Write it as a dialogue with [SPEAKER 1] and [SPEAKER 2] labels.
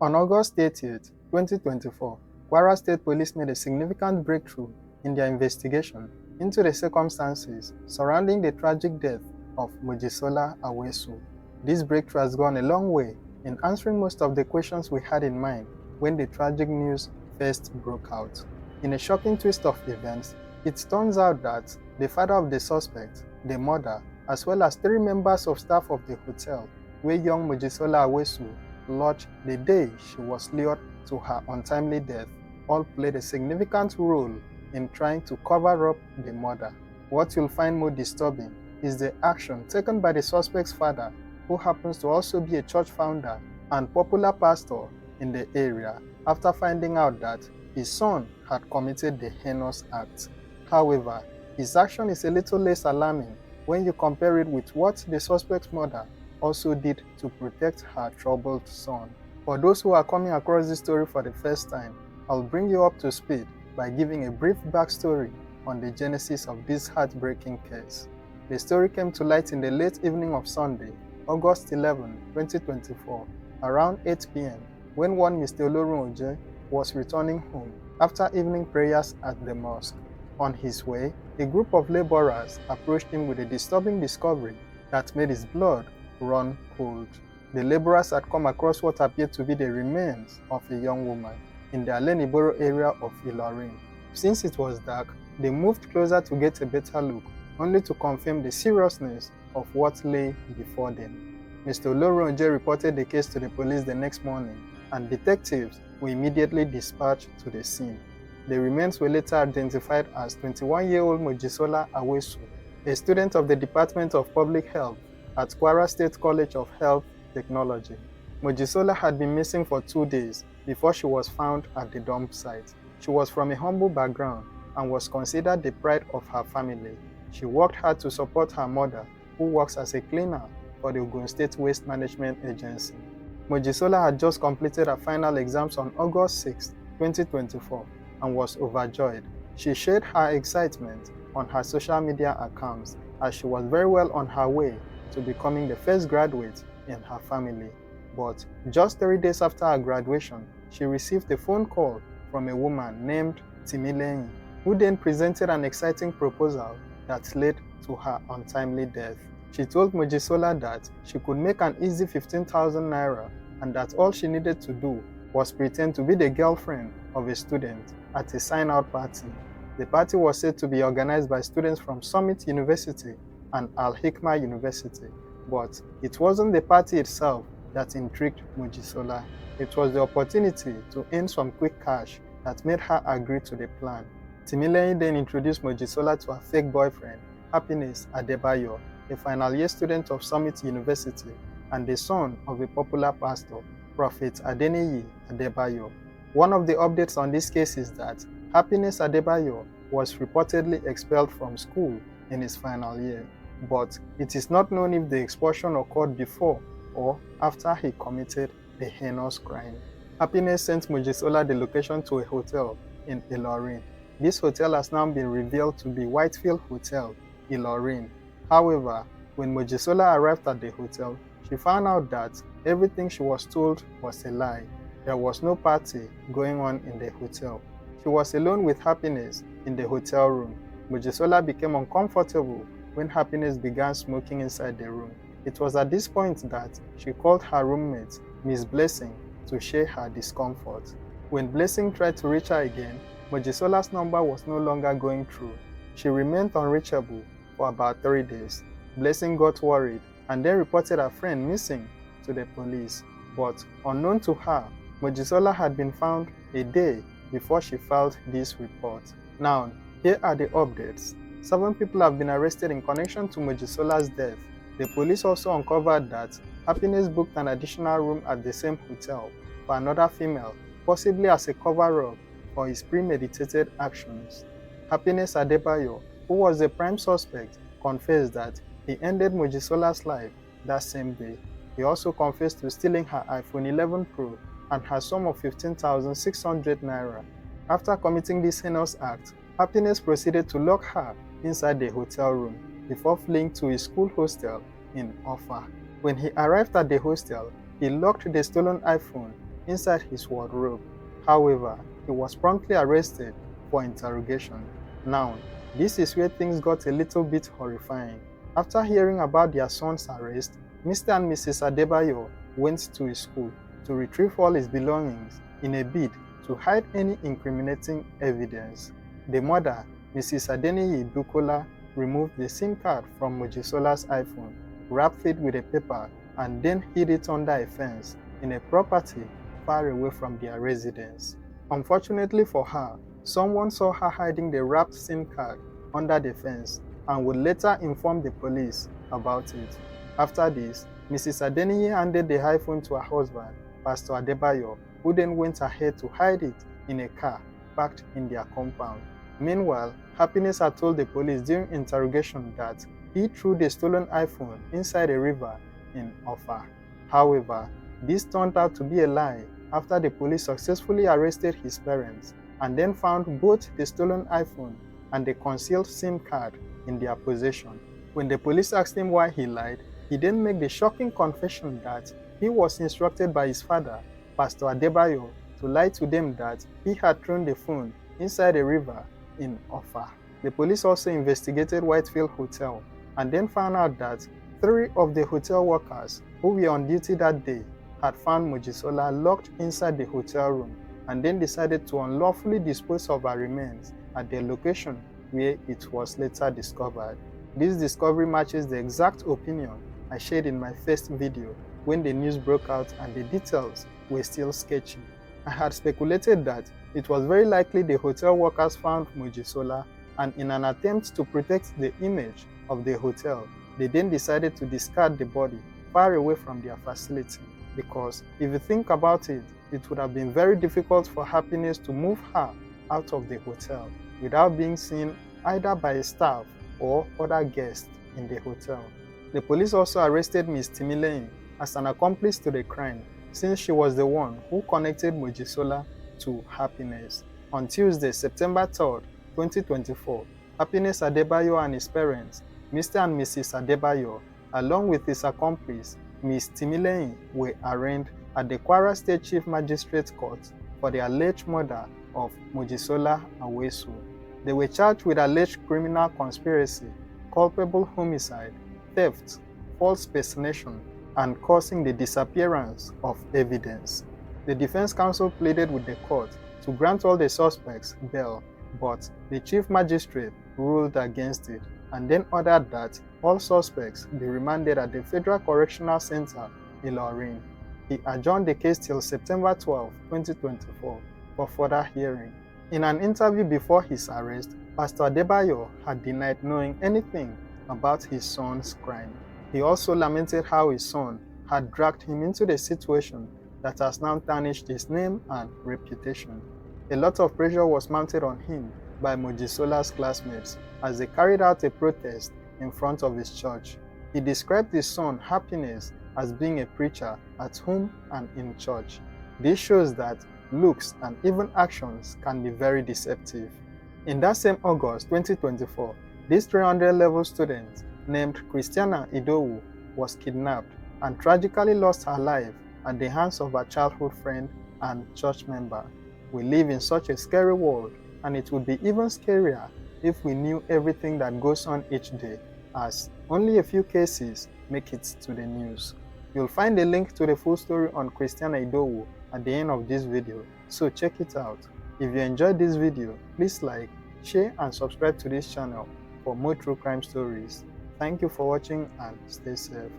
[SPEAKER 1] On August 30th, 2024, Kwara State Police made a significant breakthrough in their investigation into the circumstances surrounding the tragic death of Mojisola Awesu. This breakthrough has gone a long way in answering most of the questions we had in mind when the tragic news first broke out. In a shocking twist of events, it turns out that the father of the suspect, the mother, as well as 3 members of staff of the hotel where Young Mojisola Awesu lodged the day she was lured to her untimely death, all played a significant role in trying to cover up the murder. What you'll find more disturbing is the action taken by the suspect's father, who happens to also be a church founder and popular pastor in the area, after finding out that his son had committed the heinous act. However, his action is a little less alarming when you compare it with what the suspect's mother also did to protect her troubled son. For those who are coming across this story for the first time, I'll bring you up to speed by giving a brief backstory on the genesis of this heartbreaking case. The story came to light in the late evening of Sunday, August 11, 2024, around 8 p.m., when one Mr. Olorunoje was returning home after evening prayers at the mosque. On his way, a group of laborers approached him with a disturbing discovery that made his blood run cold. The laborers had come across what appeared to be the remains of a young woman in the Aleniboro area of Ilorin. Since it was dark, they moved closer to get a better look, only to confirm the seriousness of what lay before them. Mr. Olorunje reported the case to the police the next morning, and detectives were immediately dispatched to the scene. The remains were later identified as 21-year-old Mojisola Awesu, a student of the Department of Public Health at Kwara State College of Health Technology. Mojisola had been missing for 2 days before she was found at the dump site. She was from a humble background and was considered the pride of her family. She worked hard to support her mother, who works as a cleaner for the Ogun State Waste Management Agency. Mojisola had just completed her final exams on August 6, 2024, and was overjoyed. She shared her excitement on her social media accounts as she was very well on her way to becoming the first graduate in her family. But just 3 days after her graduation, she received a phone call from a woman named Timileyin, who then presented an exciting proposal that led to her untimely death. She told Mojisola that she could make an easy 15,000 naira and that all she needed to do was pretend to be the girlfriend of a student at a sign-out party. The party was said to be organized by students from Summit University and Al-Hikmah University, but it wasn't the party itself that intrigued Mojisola. It was the opportunity to earn some quick cash that made her agree to the plan. Timileyin then introduced Mojisola to her fake boyfriend, Happiness Adebayo, a final year student of Summit University and the son of a popular pastor, Prophet Adeniyi Adebayo. One of the updates on this case is that Happiness Adebayo was reportedly expelled from school in his final year, but it is not known if the expulsion occurred before or after he committed the heinous crime. Happiness sent Mojisola the location to a hotel in Ilorin. This hotel has now been revealed to be Whitefield Hotel, Ilorin. However, when Mojisola arrived at the hotel, she found out that everything she was told was a lie. There was no party going on in the hotel. She was alone with Happiness in the hotel room. Mojisola became uncomfortable when Happiness began smoking inside the room. It was at this point that she called her roommate, Miss Blessing, to share her discomfort. When Blessing tried to reach her again, Mojisola's number was no longer going through. She remained unreachable for about 3 days. Blessing got worried and then reported her friend missing to the police. But unknown to her, Mojisola had been found a day before she filed this report. Now, here are the updates. 7 people have been arrested in connection to Mojisola's death. The police also uncovered that Happiness booked an additional room at the same hotel for another female, possibly as a cover-up for his premeditated actions. Happiness Adebayo, who was the prime suspect, confessed that he ended Mojisola's life that same day. He also confessed to stealing her iPhone 11 Pro and her sum of 15,600 naira. After committing this heinous act, Happiness proceeded to lock her inside the hotel room before fleeing to his school hostel in Offa. When he arrived at the hostel, he locked the stolen iPhone inside his wardrobe. However, he was promptly arrested for interrogation. Now, this is where things got a little bit horrifying. After hearing about their son's arrest, Mr. and Mrs. Adebayo went to his school to retrieve all his belongings in a bid to hide any incriminating evidence. The mother, Mrs. Adeniyi Bukola, removed the SIM card from Mojisola's iPhone, wrapped it with a paper, and then hid it under a fence in a property far away from their residence. Unfortunately for her, someone saw her hiding the wrapped SIM card under the fence and would later inform the police about it. After this, Mrs. Adeniyi handed the iPhone to her husband, Pastor Adebayo, who then went ahead to hide it in a car parked in their compound. Meanwhile, Happiness had told the police during interrogation that he threw the stolen iPhone inside a river in Offa. However, this turned out to be a lie after the police successfully arrested his parents and then found both the stolen iPhone and the concealed SIM card in their possession. When the police asked him why he lied, he then made the shocking confession that he was instructed by his father, Pastor Adebayo, to lie to them that he had thrown the phone inside a river in Offa. The police also investigated Whitefield Hotel and then found out that 3 of the hotel workers who were on duty that day had found Mojisola locked inside the hotel room and then decided to unlawfully dispose of her remains at the location where it was later discovered. This discovery matches the exact opinion I shared in my first video when the news broke out and the details were still sketchy. I had speculated that it was very likely the hotel workers found Mojisola, and in an attempt to protect the image of the hotel, they then decided to discard the body far away from their facility. Because if you think about it, it would have been very difficult for Happiness to move her out of the hotel without being seen either by a staff or other guests in the hotel. The police also arrested Ms. Timileyin as an accomplice to the crime, since she was the one who connected Mojisola to Happiness. On Tuesday, September 3rd, 2024, Happiness Adebayo and his parents, Mr. and Mrs. Adebayo, along with his accomplice, Ms. Timileyin, were arraigned at the Kwara State Chief Magistrate Court for the alleged murder of Mojisola Awesu. They were charged with alleged criminal conspiracy, culpable homicide, theft, false personation, and causing the disappearance of evidence. The defense counsel pleaded with the court to grant all the suspects bail, but the chief magistrate ruled against it and then ordered that all suspects be remanded at the Federal Correctional Center, Ilorin. He adjourned the case till September 12, 2024 for further hearing. In an interview before his arrest, Pastor Adebayo had denied knowing anything about his son's crime. He also lamented how his son had dragged him into the situation that has now tarnished his name and reputation. A lot of pressure was mounted on him by Mojisola's classmates as they carried out a protest in front of his church. He described his son, Happiness, as being a preacher at home and in church. This shows that looks and even actions can be very deceptive. In that same August 2024, this 300-level student named CHRISTIANAH was kidnapped and tragically lost her life at the hands of her childhood friend and church member. We live in such a scary world, and it would be even scarier if we knew everything that goes on each day, as only a few cases make it to the news. You'll find a link to the full story on CHRISTIANAH at the end of this video, so check it out. If you enjoyed this video, please like, share and subscribe to this channel for more true crime stories. Thank you for watching and stay safe.